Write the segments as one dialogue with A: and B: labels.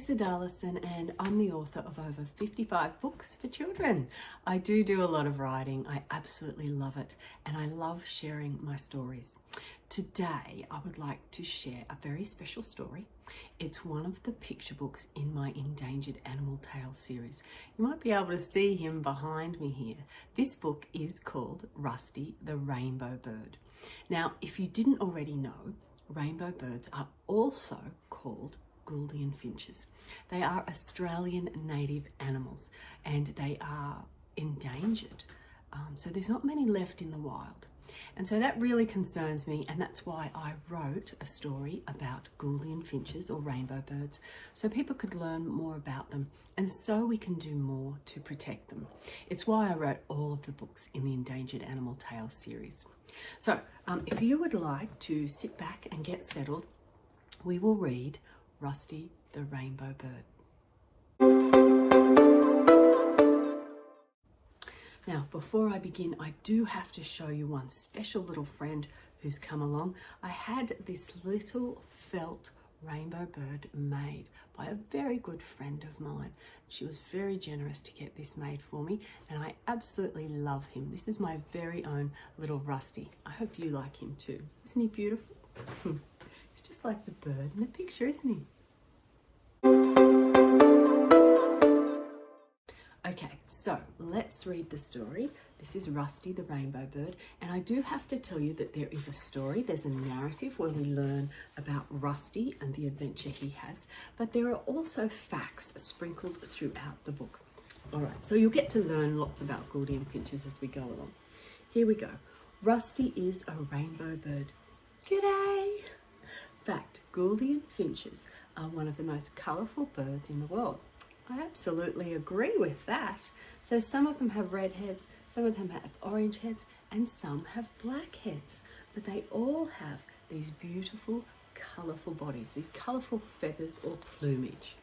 A: Aleesah Darlison and I'm the author of over 55 books for children. I do a lot of writing. I absolutely love it and I love sharing my stories. Today I would like to share a very special story. It's one of the picture books in my Endangered Animal Tales series. You might be able to see him behind me here. This book is called Rusty the Rainbow Bird. Now, if you didn't already know, rainbow birds are also called Gouldian finches. They are Australian native animals and they are endangered. So there's not many left in the wild. And so that really concerns me, and that's why I wrote a story about Gouldian finches or rainbow birds so people could learn more about them and so we can do more to protect them. It's why I wrote all of the books in the Endangered Animal Tales series. So if you would like to sit back and get settled, we will read Rusty the Rainbow Bird. Now, before I begin, I do have to show you one special little friend who's come along. I had this little felt rainbow bird made by a very good friend of mine. She was very generous to get this made for me and I absolutely love him. This is my very own little Rusty. I hope you like him too. Isn't he beautiful? He's just like the bird in the picture, isn't he? Okay, so let's read the story. This is Rusty the Rainbow Bird, and I do have to tell you that there is a story, there's a narrative where we learn about Rusty and the adventure he has, but there are also facts sprinkled throughout the book. All right, so you'll get to learn lots about Gouldian finches as we go along. Here we go. Rusty is a rainbow bird. G'day! Fact, Gouldian finches are one of the most colourful birds in the world. I absolutely agree with that. So some of them have red heads, some of them have orange heads, and some have black heads. But they all have these beautiful, colourful bodies, these colourful feathers or plumage.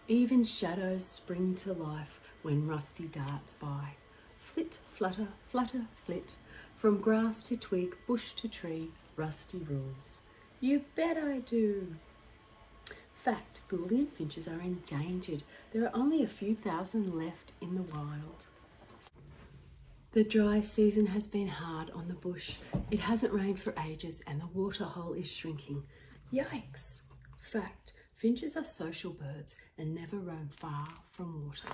A: Even shadows spring to life when Rusty darts by. Flit, flutter, flutter, flit. From grass to twig, bush to tree, Rusty rules. You bet I do. Fact, Gouldian finches are endangered. There are only a few thousand left in the wild. The dry season has been hard on the bush. It hasn't rained for ages and the waterhole is shrinking. Yikes! Fact, finches are social birds and never roam far from water.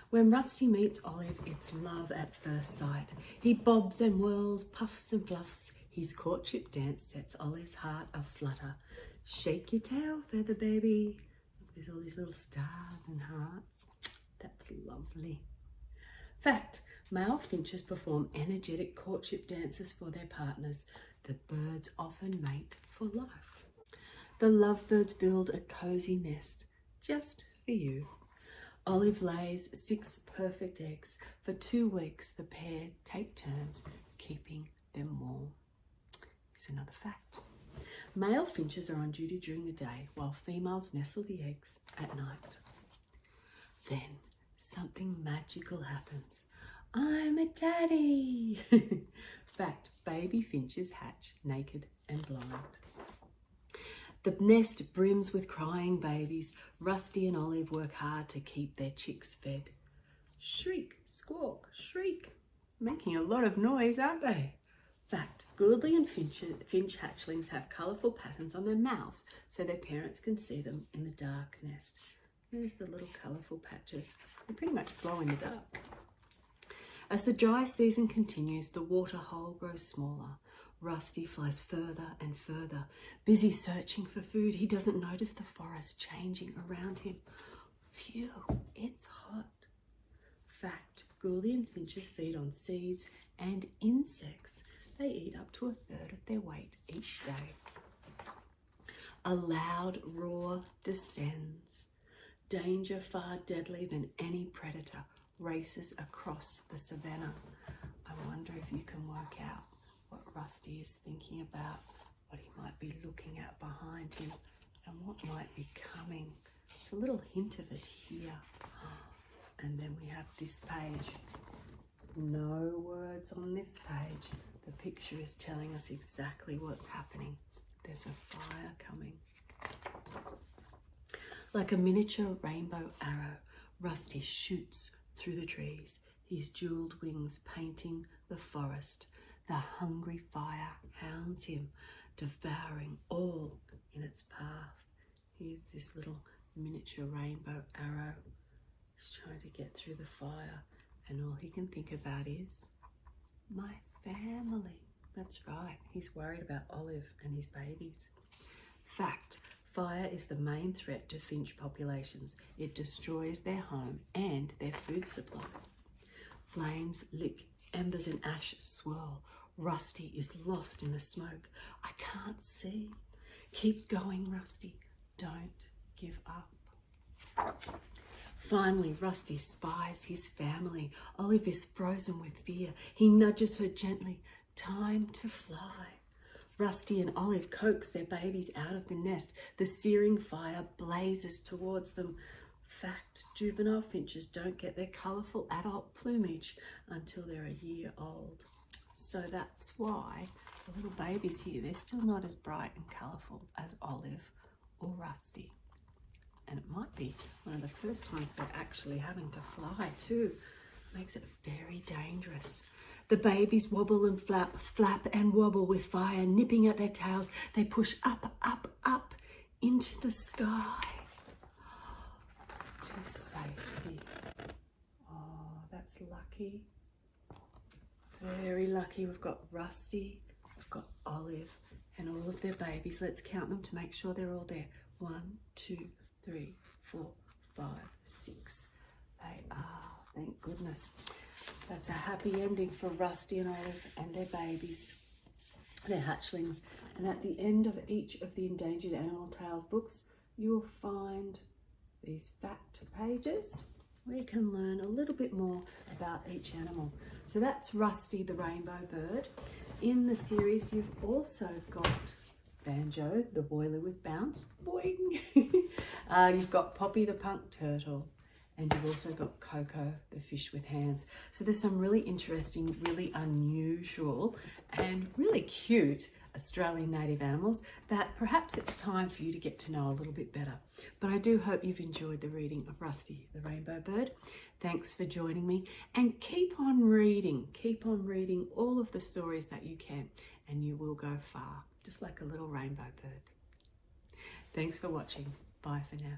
A: When Rusty meets Olive, it's love at first sight. He bobs and whirls, puffs and fluffs. His courtship dance sets Olive's heart aflutter. Shake your tail, feather baby. Look, there's all these little stars and hearts. That's lovely. Fact, male finches perform energetic courtship dances for their partners. The birds often mate for life. The lovebirds build a cozy nest just for you. Olive lays 6 perfect eggs. For 2 weeks, the pair take turns keeping them warm. Here's another fact. Male finches are on duty during the day while females nestle the eggs at night. Then something magical happens. I'm a daddy! Fact, baby finches hatch naked and blind. The nest brims with crying babies. Rusty and Olive work hard to keep their chicks fed. Shriek, squawk, shriek. Making a lot of noise, aren't they? Fact, Gouldian finch hatchlings have colourful patterns on their mouths so their parents can see them in the dark nest. There's the little colourful patches. They pretty much glow in the dark. As the dry season continues, the water hole grows smaller. Rusty flies further and further. Busy searching for food, he doesn't notice the forest changing around him. Phew, it's hot. Fact, Gouldian finches feed on seeds and insects. They eat up to 1/3 of their weight each day. A loud roar descends. Danger far deadly than any predator races across the savannah. I wonder if you can work out what Rusty is thinking about, what he might be looking at behind him, and what might be coming. It's a little hint of it here. And then we have this page. No words on this page. The picture is telling us exactly what's happening. There's a fire coming. Like a miniature rainbow arrow, Rusty shoots through the trees, his jeweled wings painting the forest. The hungry fire hounds him, devouring all in its path. Here's this little miniature rainbow arrow. He's trying to get through the fire, and all he can think about is my family. That's right, he's worried about Olive and his babies. Fact, fire is the main threat to finch populations. It destroys their home and their food supply. Flames lick, embers and ash swirl. Rusty is lost in the smoke. I can't see. Keep going, Rusty. Don't give up. Finally, Rusty spies his family. Olive is frozen with fear. He nudges her gently. Time to fly. Rusty and Olive coax their babies out of the nest. The searing fire blazes towards them. Fact, juvenile finches don't get their colourful adult plumage until they're a year old. So that's why the little babies here, they're still not as bright and colourful as Olive or Rusty. And it might be one of the first times they're actually having to fly too. Makes it very dangerous. The babies wobble and flap, flap and wobble with fire nipping at their tails. They push up, up, up into the sky to safety. Oh, that's lucky. Very lucky. We've got Rusty, we've got Olive, and all of their babies. Let's count them to make sure they're all there. 1, 2, 3, 4, 5, 6. They are. Thank goodness. That's a happy ending for Rusty and Olive and their babies, their hatchlings. And at the end of each of the Endangered Animal Tales books, you will find these fact pages where you can learn a little bit more about each animal. So that's Rusty the rainbow bird. In the series, you've also got Banjo, the boiler with bounce, boing. You've got Poppy the punk turtle, and you've also got Coco, the fish with hands. So there's some really interesting, really unusual and really cute Australian native animals that perhaps it's time for you to get to know a little bit better. But I do hope you've enjoyed the reading of Rusty the rainbow bird. Thanks for joining me, and keep on reading all of the stories that you can, and you will go far, just like a little rainbow bird. Thanks for watching. Bye for now.